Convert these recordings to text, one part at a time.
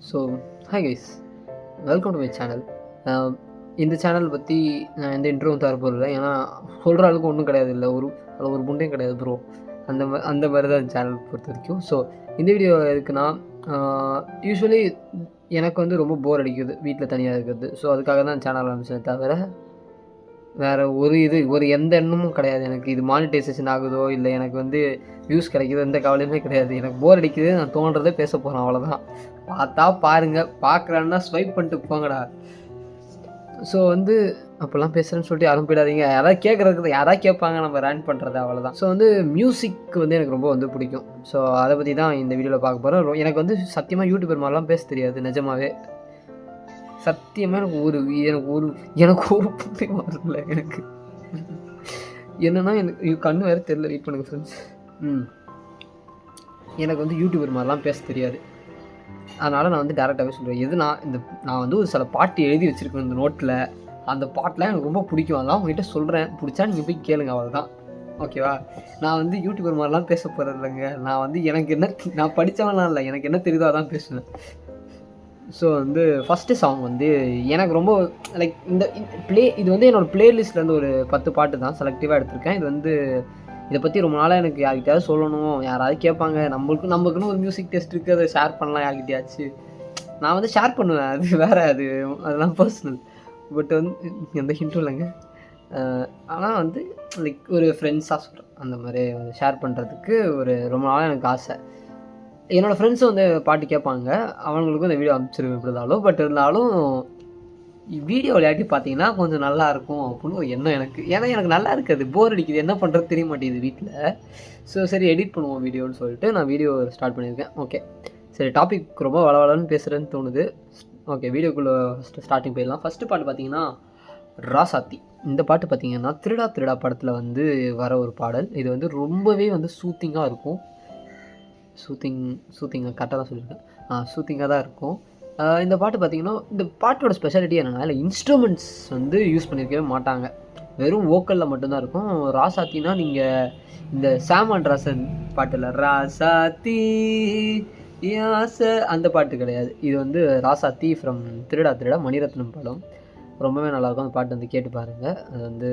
So hi guys, welcome to my channel. இந்த channel பற்றி நான் எந்த இன்ட்ரோவும் தர போகிறதில்ல. ஏன்னா சொல்கிற அளவுக்கு ஒன்றும் கிடையாது, இல்லை அதில் ஒரு புண்டையும் கிடையாது ப்ரோ. அந்த மாதிரி தான் சேனல் பொறுத்த வரைக்கும். ஸோ இந்த வீடியோ எதுக்குன்னா, யூஸ்வலி எனக்கு வந்து ரொம்ப போர் அடிக்குது வீட்டில் தனியாக இருக்கிறது. ஸோ அதுக்காக தான் சேனல் ஆரம்பிச்சேன், தவிர வேறு ஒரு எந்த எண்ணமும் கிடையாது. எனக்கு இது மானிட்டைசேஷன் ஆகுதோ இல்லை எனக்கு வந்து வியூஸ் கிடைக்குதோ எந்த கவலையுமே கிடையாது. எனக்கு போர் அடிக்குது, நான் தோன்றதே பேச போகிறேன், அவ்வளோதான். பார்த்தா பாருங்கள், பார்க்குறான்னா ஸ்வைப் பண்ணிட்டு போங்கடா. ஸோ வந்து அப்போல்லாம் பேசுகிறேன்னு சொல்லிட்டு யாரும் போயிடாதீங்க. யாராவது கேட்பாங்க நம்ம ரேண்ட் பண்ணுறது, அவ்வளோதான். ஸோ வந்து மியூசிக் வந்து எனக்கு ரொம்ப வந்து பிடிக்கும். ஸோ அதை பற்றி தான் இந்த வீடியோவில் பார்க்க போகிறேன். எனக்கு வந்து சத்தியமாக யூடியூபர் மாதிரிலாம் பேச தெரியாது, நிஜமாவே. சத்தியமாக எனக்கு ஒரு புண்ணியம் வரல. எனக்கு என்னென்னா, எனக்கு கண்ணு வேறு தெரியல, வெயிட் பண்ணுங்கள் ஃப்ரெண்ட்ஸ். எனக்கு வந்து யூடியூபர் மாதிரிலாம் பேச தெரியாது. அதனால் நான் வந்து டேரெக்டாகவே சொல்கிறேன். நான் வந்து ஒரு சில பாட்டு எழுதி வச்சுருக்கேன் இந்த நோட்டில். அந்த பாட்டெலாம் எனக்கு ரொம்ப பிடிக்கும். அதெல்லாம் உங்கள்கிட்ட சொல்கிறேன், பிடிச்சா நீங்கள் போய் கேளுங்க, அவ்வளோதான். ஓகேவா? நான் வந்து யூடியூபர் மாதிரிலாம் பேச போகிறது இல்லைங்க. நான் வந்து நான் படித்தவன்லாம் இல்லை, எனக்கு என்ன தெரியுதோ அதான் பேசுவேன். ஸோ வந்து ஃபஸ்ட்டு சாங் வந்து எனக்கு ரொம்ப லைக் இது வந்து என்னோடய ப்ளேலிஸ்ட்லேருந்து ஒரு 10 பாட்டு தான் செலக்டிவாக எடுத்திருக்கேன். இதை பற்றி ரொம்ப நாளாக எனக்கு யார்கிட்டயாவது சொல்லணும், யாராவது கேட்பாங்க, நம்மளுக்குன்னு ஒரு மியூசிக் டெஸ்ட் இருக்குது, அதை ஷேர் பண்ணலாம் யார்கிட்டயாச்சு. நான் வந்து ஷேர் பண்ணுவேன், அது வேறு, அதெல்லாம் பர்சனல். பட் வந்து எந்த ஹிண்ட்டும் இல்லைங்க. ஆனால் வந்து லைக் ஒரு ஃப்ரெண்ட்ஸாக சொல்கிறேன், அந்த மாதிரி வந்து ஷேர் பண்ணுறதுக்கு ரொம்ப நாளாக எனக்கு ஆசை. என்னோடய ஃப்ரெண்ட்ஸும் வந்து பாட்டு கேட்பாங்க, அவங்களுக்கும் இந்த வீடியோ அனுப்பிச்சிருவேன் எப்படி இருந்தாலும். பட் இருந்தாலும் வீடியோ விளையாட்டி பார்த்தீங்கன்னா கொஞ்சம் நல்லாயிருக்கும் அப்படின்னு ஒரு எண்ணம் எனக்கு. ஏன்னா எனக்கு நல்லா இருக்காது, போர் அடிக்குது, என்ன பண்ணுறது தெரிய மாட்டேங்குது வீட்டில். ஸோ சரி, எடிட் பண்ணுவோம் வீடியோன்னு சொல்லிட்டு நான் வீடியோ ஸ்டார்ட் பண்ணியிருக்கேன். ஓகே சரி, டாபிக் ரொம்ப வளவலன்னு பேசுகிறேன்னு தோணுது. ஓகே, வீடியோக்குள்ளே ஸ்டார்டிங் போயிடலாம். ஃபஸ்ட்டு பாட்டு பார்த்தீங்கன்னா ராசாத்தி. இந்த பாட்டு பார்த்தீங்கன்னா திருடா திருடா படத்தில் வந்து வர ஒரு பாடல். இது வந்து ரொம்பவே வந்து சூத்திங்காக இருக்கும். சூத்திங்காக கரெக்டாக தான் சொல்லியிருக்கேன். சூத்திங்காக தான் இருக்கும். இந்த பாட்டு பார்த்திங்கன்னா, இந்த பாட்டோட ஸ்பெஷாலிட்டி என்னென்னா, இல்லை இன்ஸ்ட்ருமெண்ட்ஸ் வந்து யூஸ் பண்ணியிருக்கவே மாட்டாங்க, வெறும் வோக்கலில் மட்டும்தான் இருக்கும். ராசாத்தினா நீங்கள் இந்த சாம் அண்ட் ராசன் பாட்டில் ராசாத்தி அந்த பாட்டு கிடையாது. இது வந்து ராசாத்தி ஃப்ரம் திருடா திருடா, மணிரத்னம் படம். ரொம்பவே நல்லாயிருக்கும் அந்த பாட்டு, வந்து கேட்டு பாருங்கள். அது வந்து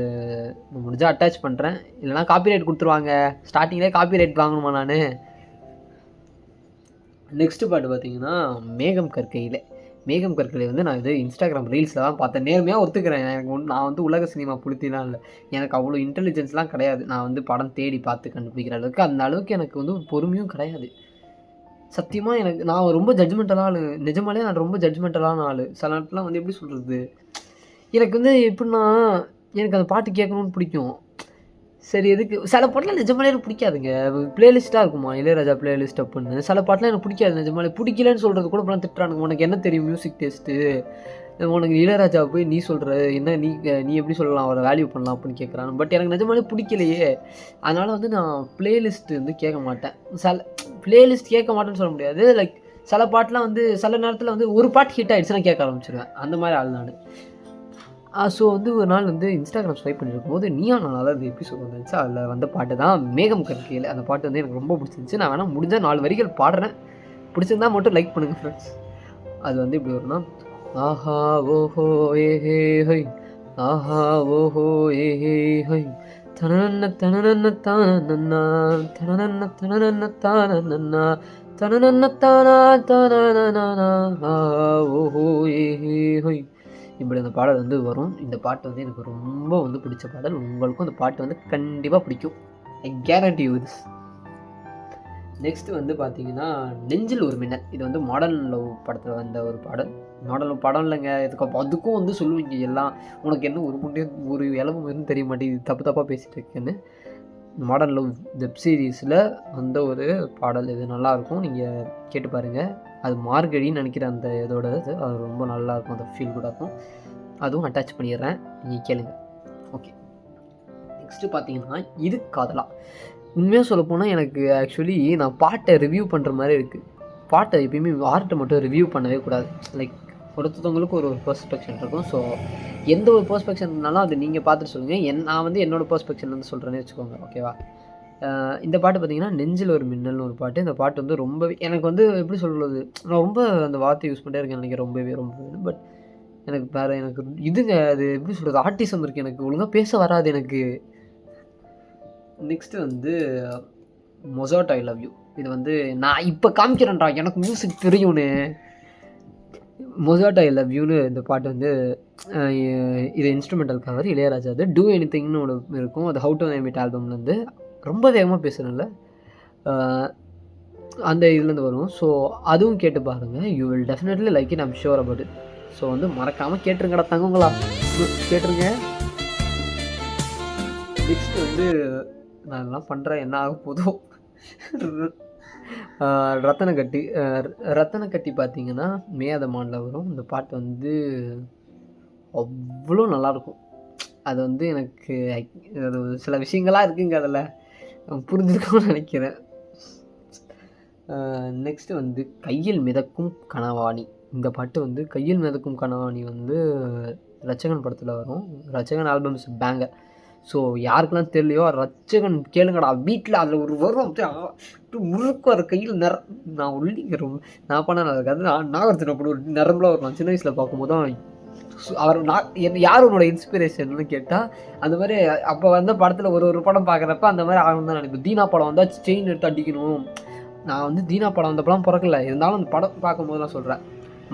முடிஞ்சால் அட்டாச் பண்ணுறேன், இல்லைனா காப்பிரைட் கொடுத்துருவாங்க. ஸ்டார்டிங்லேயே காப்பிரைட் வாங்கணுமா நான்? நெக்ஸ்ட்டு பாட்டு பார்த்தீங்கன்னா மேகம் கற்கையில் வந்து நான் இது இன்ஸ்டாகிராம் ரீல்ஸில் தான் பார்த்தேன். நேர்மையாக ஒத்துக்கிறேன், நான் வந்து உலக சினிமா புளுத்திலாம் இல்லை, எனக்கு அவ்வளோ இன்டெலிஜென்ஸ்லாம் கிடையாது. நான் வந்து படம் தேடி பார்த்து கண்டுபிடிக்கிற அளவுக்கு அந்த அளவுக்கு எனக்கு வந்து பொறுமையும் கிடையாது. சத்தியமாக நான் ரொம்ப ஜட்ஜ்மெண்டலான ஆள். நிஜமாலே நான் ரொம்ப ஜட்ஜ்மெண்டலான ஆள். சில நேரத்துலாம் வந்து எப்படி சொல்கிறது, எனக்கு வந்து எப்படின்னா, எனக்கு அந்த பாட்டு கேட்கணும்னு பிடிக்கும். சரி, எதுக்கு சில பாட்டெலாம் நிஜமாலே எனக்கு பிடிக்காதுங்க. ப்ளேலிஸ்ட்டாக இருக்குமா, இளையராஜா ப்ளேலிஸ்ட் அப்படின்னு. சில பாட்டெலாம் எனக்கு பிடிக்காது, நிஜமாலே பிடிக்கலன்னு சொல்கிறது கூட இப்போலாம் திட்டுறானுங்க. உனக்கு என்ன தெரியும் மியூசிக் டேஸ்ட்டு, உனக்கு இளையராஜா போய் நீ சொல்கிற என்ன, நீ எப்படி சொல்லலாம், அவரை வேல்யூ பண்ணலாம் அப்படின்னு கேட்குறாங்க. பட் எனக்கு நிஜமாலே பிடிக்கலையே. அதனால் வந்து நான் ப்ளேலிஸ்ட் வந்து கேட்க மாட்டேன். ப்ளேலிஸ்ட் கேட்க மாட்டேன்னு சொல்ல முடியாது. லைக் சில பாட்டெலாம் வந்து சில நேரத்தில் வந்து ஒரு பாட்டு ஹிட் ஆகிடுச்சுன்னா கேட்க ஆரம்பிச்சிடுவேன், அந்த மாதிரி ஆள் நான். ஸோ வந்து ஒரு நாள் வந்து இன்ஸ்டாகிராம் ஸ்வைப் பண்ணியிருக்கும் போது நீயா நாளாக அது எபிசோட் வந்துச்சு. அதில் வந்த பாட்டு தான் மேகம் கற்கையில். அந்த பாட்டு வந்து எனக்கு ரொம்ப பிடிச்சிருந்துச்சு. நான் வேணால் முடிஞ்சால் 4 வரிகள் பாடுறேன், பிடிச்சிருந்தா மட்டும் லைக் பண்ணுங்கள் ஃப்ரெண்ட்ஸ். அது வந்து இப்படி வரும்னா, ஆஹா ஓஹோ ஏஹே ஹை, ஆஹா ஓஹோ ஏஹே ஹை, தனனன்ன தனனன்ன தானன்னா, தனனன்ன தனனன்ன தானன்னா, தனனன்ன தானா தானா, ஆஹா ஓஹோ ஏஹே ஹை, இப்படி அந்த பாடல் வந்து வரும். இந்த பாட்டு வந்து எனக்கு ரொம்ப வந்து பிடிச்ச பாடல். உங்களுக்கும் அந்த பாட்டு வந்து கண்டிப்பாக பிடிக்கும், ஐ கேரண்டி யூ திஸ். நெக்ஸ்ட்டு வந்து பார்த்தீங்கன்னா நெஞ்சில் ஒரு மின்னல். இது வந்து மாடர்ன் லவ் படத்தில் வந்த ஒரு பாடல். மாடர்ன் லவ் படம் இல்லைங்க, அதுக்கும் வந்து சொல்லுவீங்க எல்லாம், உனக்கு என்ன ஒரு இளவு எதுவும் தெரிய மாட்டேங்குது, தப்பாக பேசிகிட்டு இருக்கேன்னு. மாடர்ன் லவ் வெப் சீரிஸில் வந்த ஒரு பாடல். இது நல்லாயிருக்கும், நீங்கள் கேட்டு பாருங்கள். அது மார்கழின்னு நினைக்கிறேன் அந்த இதோட அது ரொம்ப நல்லாயிருக்கும், அந்த ஃபீல் கூட இருக்கும். அதுவும் அட்டாச் பண்ணிடுறேன், நீங்கள் கேளுங்க. ஓகே, நெக்ஸ்ட்டு பார்த்தீங்கன்னா இது காதலா. உண்மையாக சொல்லப்போனால் எனக்கு ஆக்சுவலி நான் பாட்டை ரிவ்யூ பண்ணுற மாதிரி இருக்குது. பாட்டை எப்பயுமே ஆர்ட்டை மட்டும் ரிவ்யூ பண்ணவே கூடாது. லைக் ஒருத்தவங்களுக்கு ஒரு பெர்ஸ்பெக்ஷன் இருக்கும். ஸோ எந்த ஒரு பெர்ஸ்பெக்ஷன்னாலும் அது நீங்கள் பார்த்துட்டு சொல்லுங்கள். நான் வந்து என்னோடய பெர்ஸ்பெக்ஷன் வந்து சொல்கிறேன்னே வச்சுக்கோங்க, ஓகேவா? இந்த பாட்டு பார்த்தீங்கன்னா, நெஞ்சில் ஒரு மின்னல்னு ஒரு பாட்டு. இந்த பாட்டு வந்து ரொம்பவே எனக்கு வந்து எப்படி சொல்றது? நான் ரொம்ப அந்த வார்த்தை யூஸ் பண்ணிட்டே இருக்கேன்னு நெனைக்கிறேன். ரொம்பவே. பட் எனக்கு இதுங்க அது எப்படி சொல்றது? ஆட்டிசம் இருக்கு எனக்கு. ஒழுங்கா பேச வராது எனக்கு. நெக்ஸ்ட்டு வந்து மொசாட் ஐ லவ் யூ. இது வந்து நான் இப்போ காமிக்கிறேன்டா எனக்கு மியூசிக் தெரியும்னு. மொசாட் ஐ லவ் யூன்னு இந்த பாட்டு வந்து இது இன்ஸ்ட்ருமெண்டல் கவர் இளையராஜா. அது டூ எனிதிங்னு ஒன்று இருக்கும். அது ஹவு டு நேம் இட் ஆல்பம்லேருந்து ரொம்ப வேகமாக பேசுகிறேன்ல, அந்த இதுலேருந்து வரும். ஸோ அதுவும் கேட்டு பாருங்கள். You will definitely like it, I'm sure about it. So வந்து மறக்காமல் கேட்டுருங்கடா தங்குங்களா, கேட்டுருங்க. நெக்ஸ்ட்டு வந்து நான் எல்லாம் பண்ணுறேன், என்ன ஆக போதும். ரத்தனக்கட்டி பார்த்தீங்கன்னா மேதமானில் வரும். இந்த பாட்டு வந்து அவ்வளோ நல்லாயிருக்கும். அது வந்து எனக்கு அது சில விஷயங்களாக இருக்குங்க, அதில் புரிஞ்சுருக்கும்னு நினைக்கிறேன். நெக்ஸ்ட்டு வந்து கையில் மிதக்கும் கனவாணி. இந்த பாட்டு வந்து கையில் மிதக்கும் கனவாணி வந்து ரட்சகன் படத்தில் வரும். Ratchagan albums banker. ஸோ யாருக்கெல்லாம் தெரியலையோ ரட்சகன் கேளுங்கடா. வீட்டில் அதில் ஒரு வரும் அப்படியே முழுக்க வர கையில் நான் உள்ளிக்கிறோம். நான் பண்ண இருக்காது. நாகரத்தின அப்படி ஒரு நரம்புலாம் வரும். சின்ன வயசில் பார்க்கும்போது தான் அவர் யார் உன்னோட இன்ஸ்பிரேஷன்னு கேட்டால் அந்த மாதிரி அப்போ வந்த படத்தில் ஒரு படம் பார்க்குறப்ப அந்த மாதிரி ஆகணும் தான் நினைப்பேன். தீனா படம் வந்தால் செயின் எடுத்து அடிக்கணும். நான் வந்து தீனா படம் வந்தப்பெல்லாம் பிறக்கல, இருந்தாலும் அந்த படம் பார்க்கும்போது நான் சொல்கிறேன்.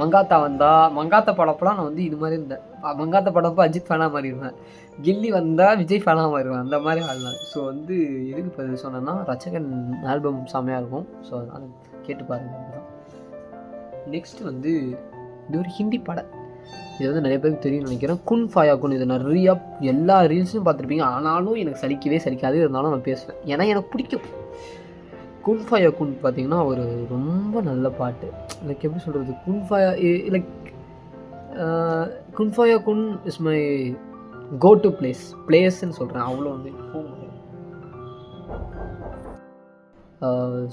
மங்காத்தா படப்பெல்லாம் நான் வந்து இது மாதிரி இருந்தேன். மங்காத்தா படப்போ அஜித் ஃபேனாக மாதிரி இருந்தேன். கில்லி வந்தால் விஜய் ஃபேனாக மாறிடுவேன், அந்த மாதிரி ஆள்தான். ஸோ வந்து எதுக்கு இப்போ இது சொன்னேன்னா, ரட்சகன் ஆல்பம் செம்மையாக இருக்கும். ஸோ அதனால் கேட்டு பாருங்கள். நெக்ஸ்ட்டு வந்து இது ஒரு ஹிந்தி படம். இது வந்து நிறைய பேருக்கு தெரியும்னு நினைக்கிறேன். குன் ஃபாயா குன். இது நிறையா எல்லா ரீல்ஸும் பார்த்துருப்பீங்க. ஆனாலும் எனக்கு சலிக்காது. இருந்தாலும் நான் பேசுவேன், ஏன்னா எனக்கு பிடிக்கும். குன் ஃபாயா குன் பார்த்தீங்கன்னா ஒரு ரொம்ப நல்ல பாட்டு. லைக் எப்படி சொல்கிறது, லைக் குன் ஃபாயா குன் இஸ் மை கோ டு பிளேஸ்ன்னு சொல்கிறேன். அவ்வளோ வந்து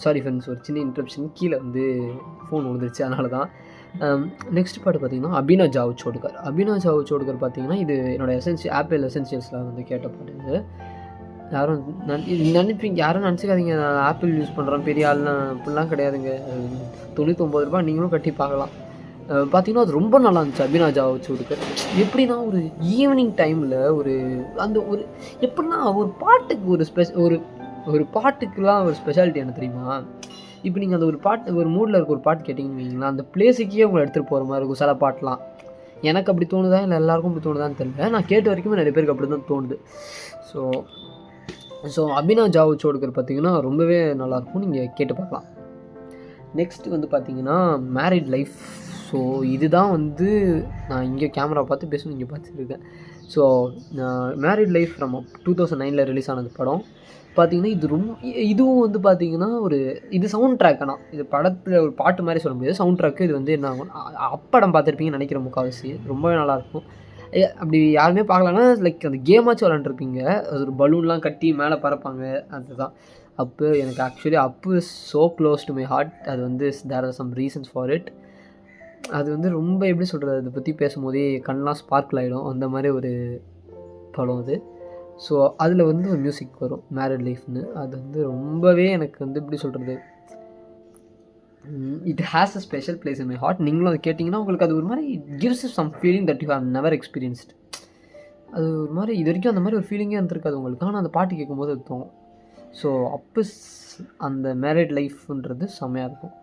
சாரி ஃப்ரெண்ட்ஸ், ஒரு சின்ன இன்ட்ரப்ஷன், கீழே வந்து ஃபோன் விழுந்துருச்சு, அதனால தான். நெக்ஸ்ட் பாட்டு பார்த்தீங்கன்னா அபினவ் சோட்கர் பார்த்தீங்கன்னா இது என்னோடய ஆப்பிள் எசென்ஷியல்ஸில் வந்து கேட்ட பாட்டு. இது யாரும் நினைப்பீங்க, யாரும் நினச்சிக்காதீங்க நான் ஆப்பிள் யூஸ் பண்ணுறேன் பெரிய ஆள்லாம், அப்படிலாம் கிடையாதுங்க. 99 ரூபா நீங்களும் கட்டி பார்க்கலாம். பார்த்தீங்கன்னா அது ரொம்ப நல்லா இருந்துச்சு. அபினவ் சோட்கர் எப்படின்னா ஒரு ஈவினிங் டைமில் எப்படின்னா ஒரு பாட்டுக்கு ஒரு பாட்டுக்கெலாம் ஒரு ஸ்பெஷாலிட்டி என்ன தெரியுமா? இப்போ நீங்கள் அந்த ஒரு மூடில் இருக்க ஒரு பாட்டு கேட்டிங்கன்னு வைங்களா, அந்த பிளேஸுக்கே உங்களை எடுத்துகிட்டு போகிற மாதிரி இருக்கும் சில பாட்டெலாம். எனக்கு அப்படி தோணுதா இல்லை எல்லாருக்கும் அப்படி தோணுதான்னு தெரியல. நான் கேட்ட வரைக்குமே நிறைய பேருக்கு அப்படி தான் தோணுது. ஸோ அபினவ் சோட்கர் பார்த்தீங்கன்னா ரொம்பவே நல்லாயிருக்கும், நீங்கள் கேட்டு பார்க்கலாம். நெக்ஸ்ட்டு வந்து பார்த்தீங்கன்னா மேரிட் லைஃப். ஸோ இதுதான் வந்து நான் இங்கே கேமரா பார்த்து பேசணும், இங்கே பார்த்துருக்கேன். ஸோ மேரிட் லைஃப் நம்ம 2009 ரிலீஸ் ஆனது படம். பார்த்தீங்கன்னா இதுவும் வந்து பார்த்தீங்கன்னா இது சவுண்ட் ட்ராக். ஆனால் இது படத்தில் ஒரு பாட்டு மாதிரி சொல்ல முடியாது, சவுண்ட் ட்ராக்கு. இது வந்து என்ன ஆகும், அப்படம் பார்த்துருப்பீங்கன்னு நினைக்கிறேன் முக்கால்வாசி. ரொம்பவே நல்லாயிருக்கும். அப்படி யாருமே பார்க்கலன்னா லைக் அந்த கேமாச்சும் விளாண்டுருப்பீங்க. அது ஒரு பலூன்லாம் கட்டி மேலே பறப்பாங்க, அதுதான் அப்பு. எனக்கு actually Appu is so close to my heart. அது வந்து there are some reasons for it. அது வந்து ரொம்ப எப்படி சொல்கிறது, அதை பற்றி பேசும்போதே கண்ணெலாம் ஸ்பார்க்கிள் ஆகிடும், அந்த மாதிரி ஒரு படம் அது. ஸோ அதில் வந்து ஒரு மியூசிக் வரும் மேரிட் லைஃப்னு. அது வந்து ரொம்பவே எனக்கு வந்து எப்படி சொல்கிறது, it has a special place in my heart. நீங்களும் அதை கேட்டிங்கன்னா உங்களுக்கு அது ஒரு மாதிரி gives some feeling that you have never experienced. அது ஒரு மாதிரி இது வரைக்கும் அந்த மாதிரி ஒரு ஃபீலிங்கே இருந்திருக்காது உங்களுக்கு, ஆனால் அந்த பாட்டு கேட்கும்போது அது தோணும். ஸோ அப்போ அந்த மேரிட் லைஃப்ன்றது செம்மையாக இருக்கும்.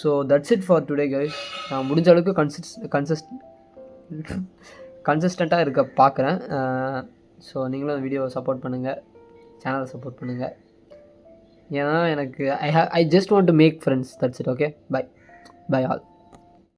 So that's it for today guys. நான் முடிஞ்ச அளவுக்கு கன்சிஸ்டண்ட்டாக இருக்க பார்க்குறேன். ஸோ நீங்களும் அந்த வீடியோவை சப்போர்ட் பண்ணுங்கள், சேனலை சப்போர்ட் பண்ணுங்கள். ஏன்னா எனக்கு I just want to make friends, that's it. Okay, bye all.